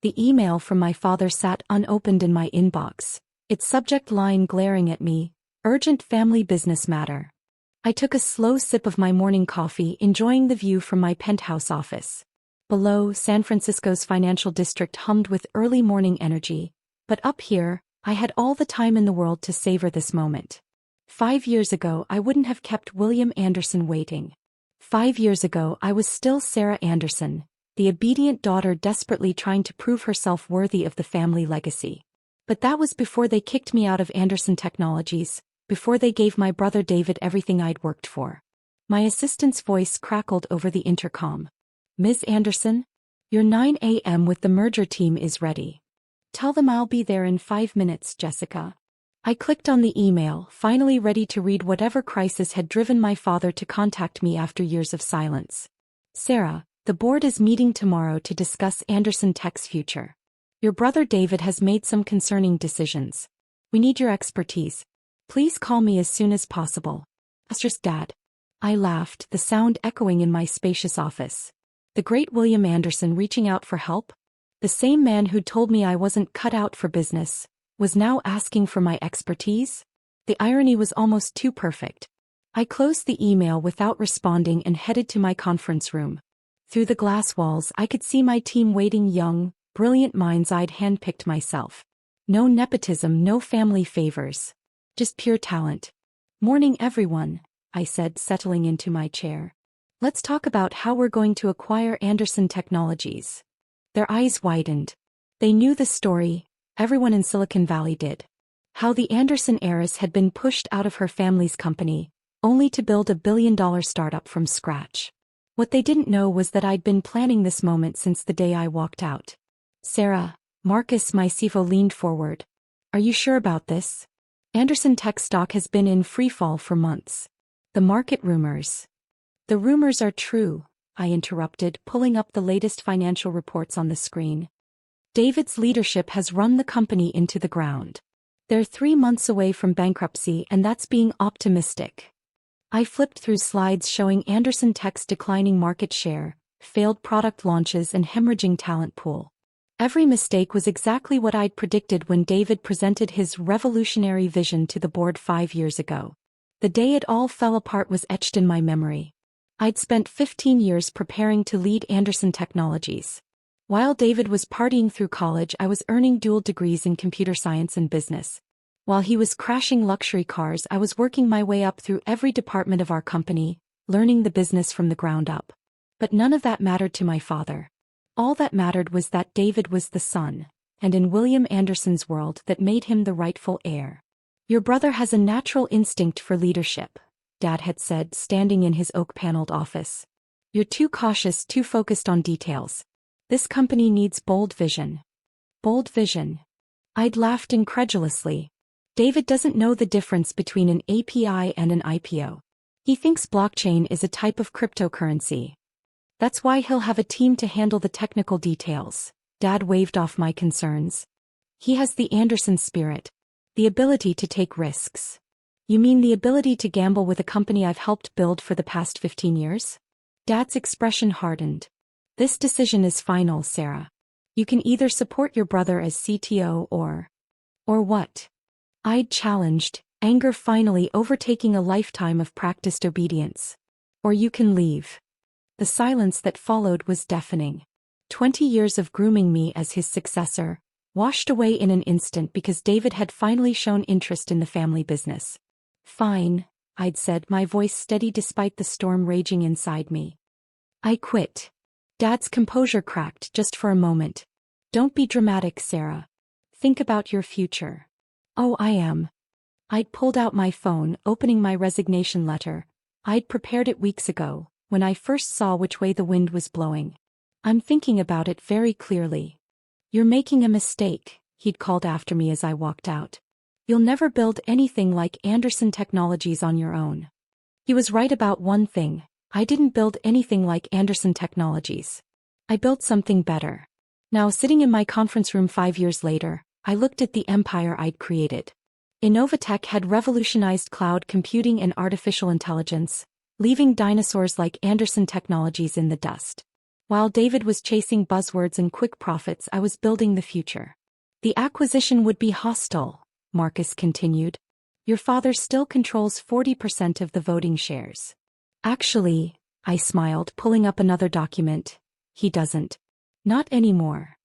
The email from my father sat unopened in my inbox, its subject line glaring at me, "Urgent family business matter." I took a slow sip of my morning coffee, enjoying the view from my penthouse office. Below, San Francisco's financial district hummed with early morning energy, but up here, I had all the time in the world to savor this moment. 5 years ago, I wouldn't have kept William Anderson waiting. 5 years ago, I was still Sarah Anderson, the obedient daughter desperately trying to prove herself worthy of the family legacy. But that was before they kicked me out of Anderson Technologies, before they gave my brother David everything I'd worked for. My assistant's voice crackled over the intercom. "Ms. Anderson? Your 9 a.m. with the merger team is ready. Tell them I'll be there in 5 minutes, Jessica." I clicked on the email, finally ready to read whatever crisis had driven my father to contact me after years of silence. "Sarah, the board is meeting tomorrow to discuss Anderson Tech's future. Your brother David has made some concerning decisions. We need your expertise. Please call me as soon as possible. Asterisk Dad." I laughed, the sound echoing in my spacious office. The great William Anderson reaching out for help? The same man who'd told me I wasn't cut out for business was now asking for my expertise? The irony was almost too perfect. I closed the email without responding and headed to my conference room. Through the glass walls, I could see my team waiting, young, brilliant minds I'd handpicked myself. No nepotism, no family favors. Just pure talent. "Morning, everyone," I said, settling into my chair. "Let's talk about how we're going to acquire Anderson Technologies." Their eyes widened. They knew the story. Everyone in Silicon Valley did. How the Anderson heiress had been pushed out of her family's company, only to build a billion-dollar startup from scratch. What they didn't know was that I'd been planning this moment since the day I walked out. "Sarah," Marcus, my CFO, leaned forward. "Are you sure about this? Anderson Tech stock has been in freefall for months. The market rumors." "The rumors are true," I interrupted, pulling up the latest financial reports on the screen. "David's leadership has run the company into the ground. They're 3 months away from bankruptcy, and that's being optimistic." I flipped through slides showing Anderson Tech's declining market share, failed product launches, and hemorrhaging talent pool. Every mistake was exactly what I'd predicted when David presented his revolutionary vision to the board 5 years ago. The day it all fell apart was etched in my memory. I'd spent 15 years preparing to lead Anderson Technologies. While David was partying through college, I was earning dual degrees in computer science and business. While he was crashing luxury cars, I was working my way up through every department of our company, learning the business from the ground up. But none of that mattered to my father. All that mattered was that David was the son, and in William Anderson's world, that made him the rightful heir. "Your brother has a natural instinct for leadership," Dad had said, standing in his oak-paneled office. "You're too cautious, too focused on details. This company needs bold vision." Bold vision. I'd laughed incredulously. David doesn't know the difference between an API and an IPO. He thinks blockchain is a type of cryptocurrency. That's why he'll have a team to handle the technical details. Dad waved off my concerns. "He has the Anderson spirit. The ability to take risks." "You mean the ability to gamble with a company I've helped build for the past 15 years? Dad's expression hardened. "This decision is final, Sarah. You can either support your brother as CTO or what?" I'd challenged, anger finally overtaking a lifetime of practiced obedience. "Or you can leave." The silence that followed was deafening. 20 years of grooming me as his successor, washed away in an instant because David had finally shown interest in the family business. "Fine," I'd said, my voice steady despite the storm raging inside me. "I quit." Dad's composure cracked just for a moment. "Don't be dramatic, Sarah. Think about your future." "Oh, I am." I'd pulled out my phone, opening my resignation letter. I'd prepared it weeks ago, when I first saw which way the wind was blowing. "I'm thinking about it very clearly." "You're making a mistake," he'd called after me as I walked out. "You'll never build anything like Anderson Technologies on your own." He was right about one thing. I didn't build anything like Anderson Technologies. I built something better. Now, sitting in my conference room 5 years later, I looked at the empire I'd created. Innovatech had revolutionized cloud computing and artificial intelligence, leaving dinosaurs like Anderson Technologies in the dust. While David was chasing buzzwords and quick profits, I was building the future. The acquisition would be hostile, Marcus continued. Your father still controls 40% of the voting shares. Actually, I smiled, pulling up another document. He doesn't. Not anymore.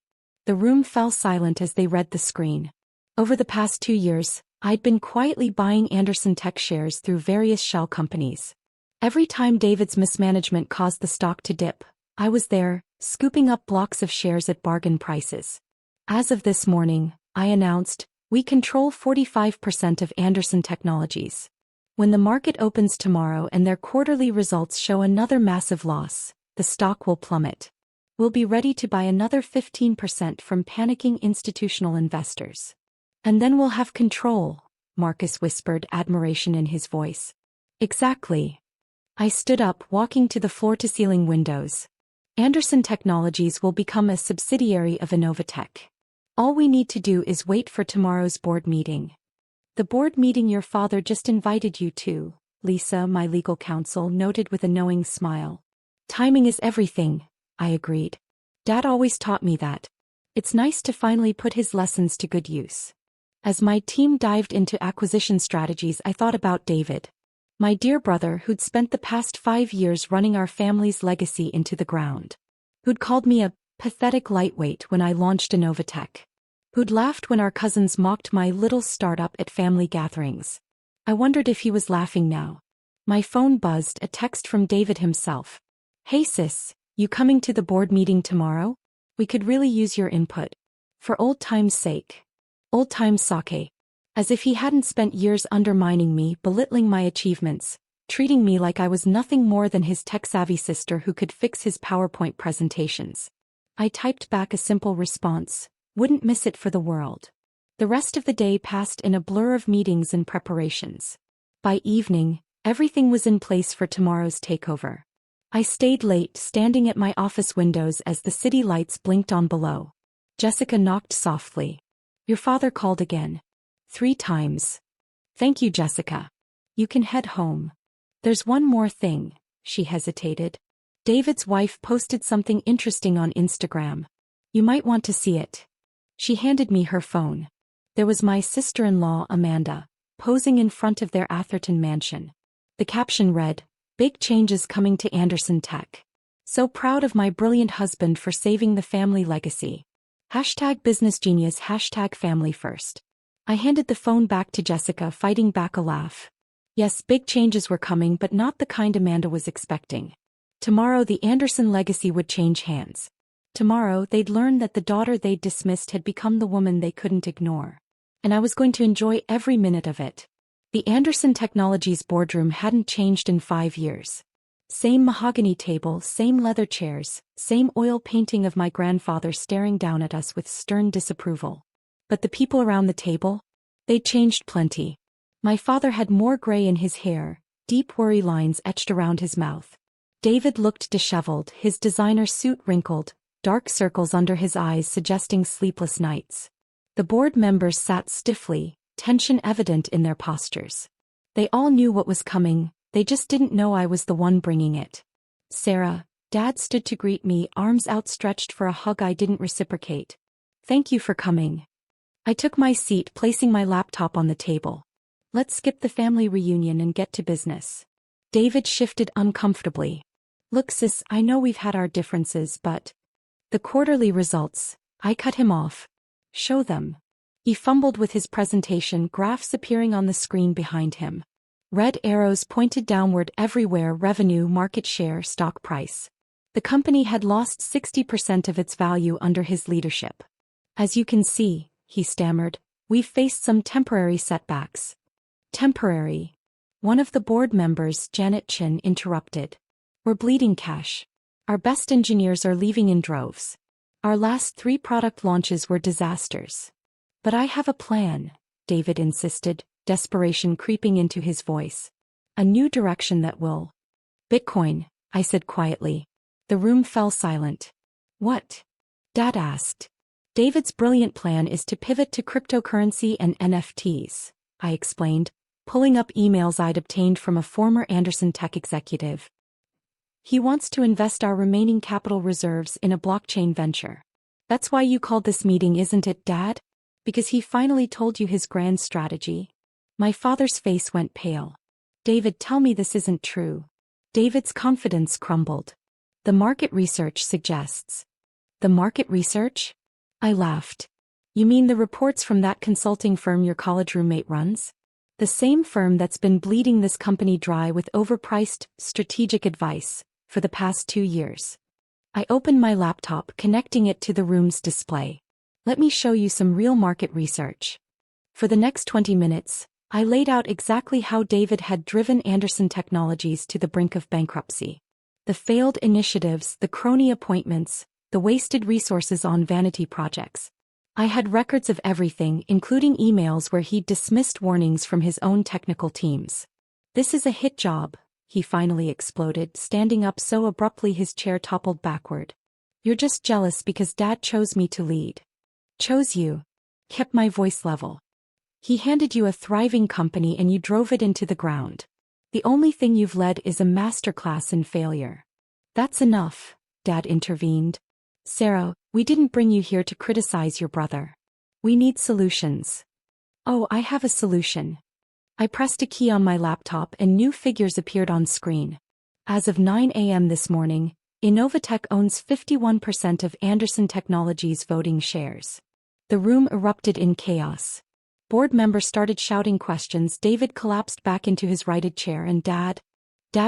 The room fell silent as they read the screen. Over the past 2 years, I'd been quietly buying Anderson Tech shares through various shell companies. Every time David's mismanagement caused the stock to dip, I was there, scooping up blocks of shares at bargain prices. As of this morning, I announced, we control 45% of Anderson Technologies. When the market opens tomorrow and their quarterly results show another massive loss, the stock will plummet. We'll be ready to buy another 15% from panicking institutional investors. And then we'll have control, Marcus whispered, admiration in his voice. Exactly. I stood up, walking to the floor-to-ceiling windows. Anderson Technologies will become a subsidiary of Innovatech. All we need to do is wait for tomorrow's board meeting. The board meeting your father just invited you to, Lisa, my legal counsel, noted with a knowing smile. Timing is everything, I agreed. Dad always taught me that. It's nice to finally put his lessons to good use. As my team dived into acquisition strategies, I thought about David. My dear brother who'd spent the past 5 years running our family's legacy into the ground. Who'd called me a pathetic lightweight when I launched Innovatech. Who'd laughed when our cousins mocked my little startup at family gatherings. I wondered if he was laughing now. My phone buzzed, a text from David himself. Hey sis, you coming to the board meeting tomorrow? We could really use your input. For old time's sake. Old time's sake. As if he hadn't spent years undermining me, belittling my achievements, treating me like I was nothing more than his tech-savvy sister who could fix his PowerPoint presentations. I typed back a simple response, wouldn't miss it for the world. The rest of the day passed in a blur of meetings and preparations. By evening, everything was in place for tomorrow's takeover. I stayed late, standing at my office windows as the city lights blinked on below. Jessica knocked softly. Your father called again. 3 times. Thank you, Jessica. You can head home. There's one more thing, she hesitated. David's wife posted something interesting on Instagram. You might want to see it. She handed me her phone. There was my sister-in-law, Amanda, posing in front of their Atherton mansion. The caption read, Big changes coming to Anderson Tech. So proud of my brilliant husband for saving the family legacy. #businessgenius, #family first. I handed the phone back to Jessica, fighting back a laugh. Yes, big changes were coming, but not the kind Amanda was expecting. Tomorrow the Anderson legacy would change hands. Tomorrow they'd learn that the daughter they'd dismissed had become the woman they couldn't ignore. And I was going to enjoy every minute of it. The Anderson Technologies boardroom hadn't changed in 5 years. Same mahogany table, same leather chairs, same oil painting of my grandfather staring down at us with stern disapproval. But the people around the table? They'd changed plenty. My father had more gray in his hair, deep worry lines etched around his mouth. David looked disheveled, his designer suit wrinkled, dark circles under his eyes suggesting sleepless nights. The board members sat stiffly, tension evident in their postures. They all knew what was coming, they just didn't know I was the one bringing it. Sarah, Dad stood to greet me, arms outstretched for a hug I didn't reciprocate. Thank you for coming. I took my seat, placing my laptop on the table. Let's skip the family reunion and get to business. David shifted uncomfortably. Look sis, I know we've had our differences, but... The quarterly results, I cut him off. Show them. He fumbled with his presentation, graphs appearing on the screen behind him. Red arrows pointed downward everywhere: revenue, market share, stock price. The company had lost 60% of its value under his leadership. As you can see, he stammered, we've faced some temporary setbacks. Temporary. One of the board members, Janet Chin, interrupted. We're bleeding cash. Our best engineers are leaving in droves. Our last 3 product launches were disasters. But I have a plan, David insisted, desperation creeping into his voice. A new direction that will... Bitcoin, I said quietly. The room fell silent. What? Dad asked. David's brilliant plan is to pivot to cryptocurrency and NFTs, I explained, pulling up emails I'd obtained from a former Anderson Tech executive. He wants to invest our remaining capital reserves in a blockchain venture. That's why you called this meeting, isn't it, Dad? Because he finally told you his grand strategy? My father's face went pale. David, tell me this isn't true. David's confidence crumbled. The market research suggests. The market research? I laughed. You mean the reports from that consulting firm your college roommate runs? The same firm that's been bleeding this company dry with overpriced, strategic advice for the past 2 years. I opened my laptop, connecting it to the room's display. Let me show you some real market research. For the next 20 minutes, I laid out exactly how David had driven Anderson Technologies to the brink of bankruptcy. The failed initiatives, the crony appointments, the wasted resources on vanity projects. I had records of everything, including emails where he'd dismissed warnings from his own technical teams. This is a hit job, he finally exploded, standing up so abruptly his chair toppled backward. You're just jealous because Dad chose me to lead. Chose you. Kept my voice level. He handed you a thriving company and you drove it into the ground. The only thing you've led is a masterclass in failure. That's enough, Dad intervened. Sarah, we didn't bring you here to criticize your brother. We need solutions. Oh, I have a solution. I pressed a key on my laptop and new figures appeared on screen. As of 9 a.m. this morning, Innovatech owns 51% of Anderson Technologies' voting shares. The room erupted in chaos. Board members started shouting questions. David collapsed back into his righted chair and Dad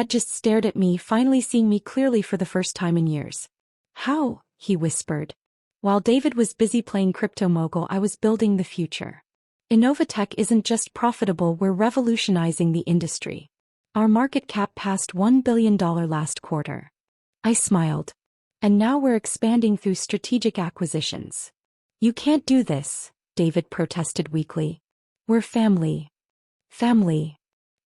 just stared at me, finally seeing me clearly for the first time in years. How? He whispered. While David was busy playing crypto mogul, I was building the future. Innovatech isn't just profitable, we're revolutionizing the industry. Our market cap passed $1 billion last quarter. I smiled. And now we're expanding through strategic acquisitions. You can't do this, David protested weakly. We're family. Family.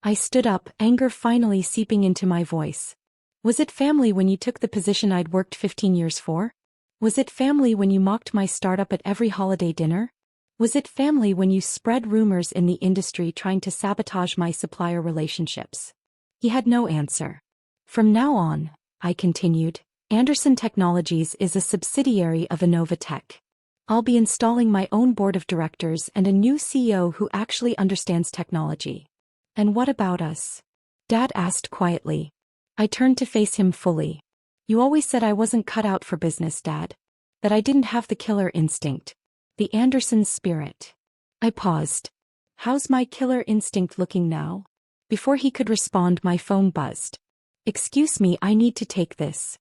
I stood up, anger finally seeping into my voice. Was it family when you took the position I'd worked 15 years for? Was it family when you mocked my startup at every holiday dinner? Was it family when you spread rumors in the industry trying to sabotage my supplier relationships? He had no answer. From now on, I continued, Anderson Technologies is a subsidiary of Innovatech. I'll be installing my own board of directors and a new CEO who actually understands technology. And what about us? Dad asked quietly. I turned to face him fully. You always said I wasn't cut out for business, Dad. That I didn't have the killer instinct. The Anderson spirit. I paused. How's my killer instinct looking now? Before he could respond, my phone buzzed. Excuse me, I need to take this.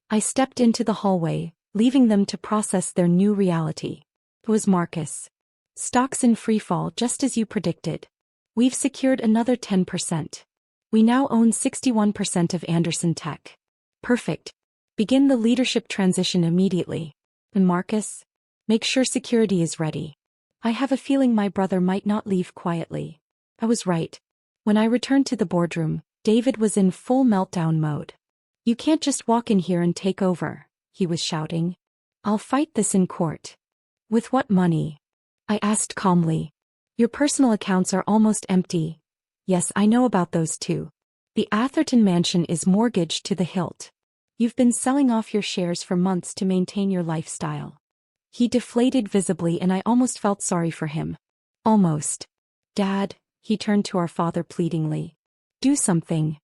I stepped into the hallway, leaving them to process their new reality. It was Marcus. Stocks in freefall, just as you predicted. We've secured another 10%. We now own 61% of Anderson Tech. Perfect. Begin the leadership transition immediately. And Marcus? Make sure security is ready. I have a feeling my brother might not leave quietly. I was right. When I returned to the boardroom, David was in full meltdown mode. You can't just walk in here and take over, he was shouting. I'll fight this in court. With what money? I asked calmly. Your personal accounts are almost empty. Yes, I know about those too. The Atherton mansion is mortgaged to the hilt. You've been selling off your shares for months to maintain your lifestyle. He deflated visibly and I almost felt sorry for him. Almost. Dad, he turned to our father pleadingly. Do something.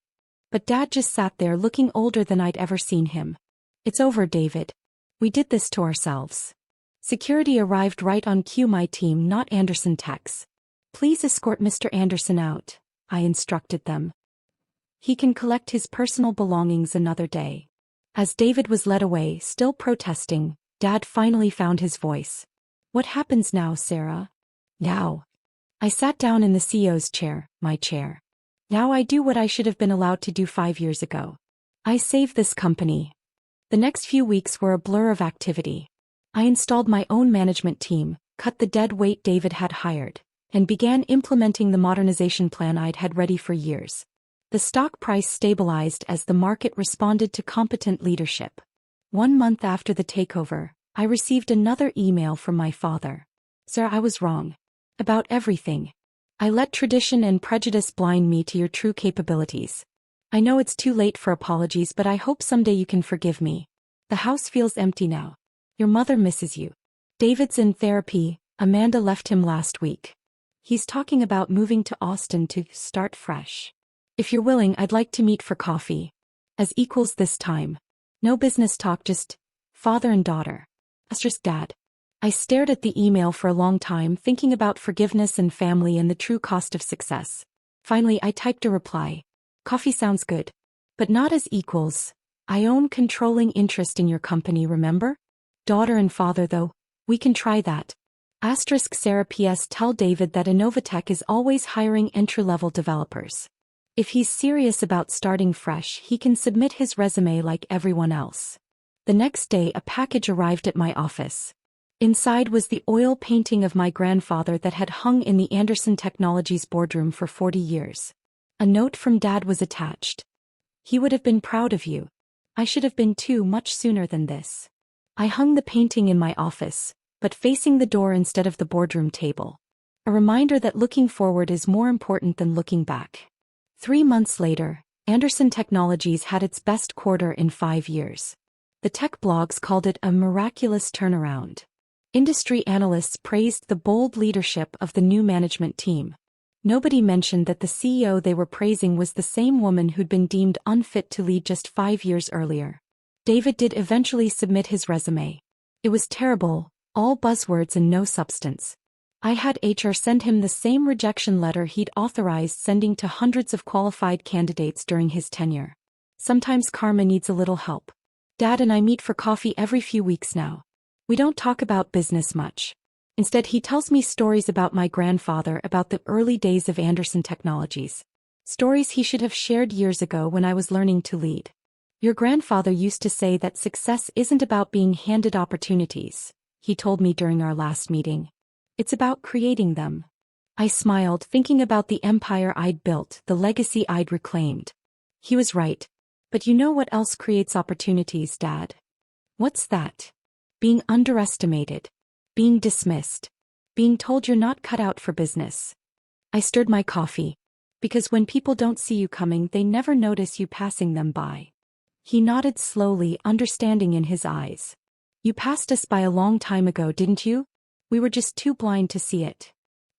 But Dad just sat there looking older than I'd ever seen him. It's over, David. We did this to ourselves. Security arrived right on cue, my team, not Anderson Tech's. Please escort Mr. Anderson out, I instructed them. He can collect his personal belongings another day. As David was led away, still protesting, Dad finally found his voice. What happens now, Sarah? Now. I sat down in the CEO's chair, my chair. Now I do what I should have been allowed to do 5 years ago. I save this company. The next few weeks were a blur of activity. I installed my own management team, cut the dead weight David had hired, and began implementing the modernization plan I'd had ready for years. The stock price stabilized as the market responded to competent leadership. 1 month after the takeover, I received another email from my father. Sir, I was wrong. About everything. I let tradition and prejudice blind me to your true capabilities. I know it's too late for apologies, but I hope someday you can forgive me. The house feels empty now. Your mother misses you. David's in therapy. Amanda left him last week. He's talking about moving to Austin to start fresh. If you're willing, I'd like to meet for coffee. As equals this time. No business talk, just father and daughter. Asterisk dad. I stared at the email for a long time, thinking about forgiveness and family and the true cost of success. Finally, I typed a reply. Coffee sounds good. But not as equals. I own controlling interest in your company, remember? Daughter and father though, we can try that. Asterisk Sarah PS. Tell David that Innovatech is always hiring entry-level developers. If he's serious about starting fresh, he can submit his resume like everyone else. The next day a package arrived at my office. Inside was the oil painting of my grandfather that had hung in the Anderson Technologies boardroom for 40 years. A note from Dad was attached. He would have been proud of you. I should have been too, much sooner than this. I hung the painting in my office, but facing the door instead of the boardroom table. A reminder that looking forward is more important than looking back. 3 months later, Anderson Technologies had its best quarter in 5 years. The tech blogs called it a miraculous turnaround. Industry analysts praised the bold leadership of the new management team. Nobody mentioned that the CEO they were praising was the same woman who'd been deemed unfit to lead just 5 years earlier. David did eventually submit his resume. It was terrible, all buzzwords and no substance. I had HR send him the same rejection letter he'd authorized sending to hundreds of qualified candidates during his tenure. Sometimes karma needs a little help. Dad and I meet for coffee every few weeks now. We don't talk about business much. Instead, he tells me stories about my grandfather, about the early days of Anderson Technologies. Stories he should have shared years ago when I was learning to lead. Your grandfather used to say that success isn't about being handed opportunities, he told me during our last meeting. It's about creating them. I smiled, thinking about the empire I'd built, the legacy I'd reclaimed. He was right. But you know what else creates opportunities, Dad? What's that? Being underestimated. Being dismissed. Being told you're not cut out for business. I stirred my coffee. Because when people don't see you coming, they never notice you passing them by. He nodded slowly, understanding in his eyes. You passed us by a long time ago, didn't you? We were just too blind to see it.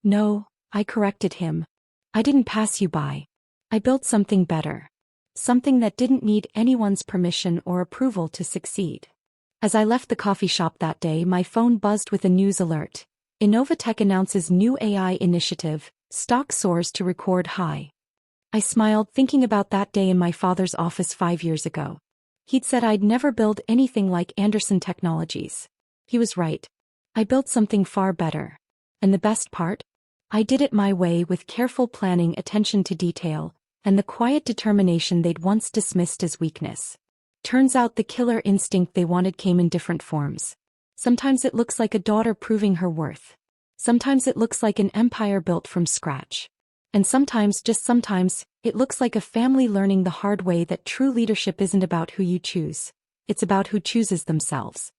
No, I corrected him. I didn't pass you by. I built something better. Something that didn't need anyone's permission or approval to succeed. As I left the coffee shop that day, my phone buzzed with a news alert. Innovatech announces new AI initiative, stock soars to record high. I smiled, thinking about that day in my father's office 5 years ago. He'd said I'd never build anything like Anderson Technologies. He was right. I built something far better. And the best part? I did it my way, with careful planning, attention to detail, and the quiet determination they'd once dismissed as weakness. Turns out the killer instinct they wanted came in different forms. Sometimes it looks like a daughter proving her worth. Sometimes it looks like an empire built from scratch. And sometimes, just sometimes, it looks like a family learning the hard way that true leadership isn't about who you choose. It's about who chooses themselves.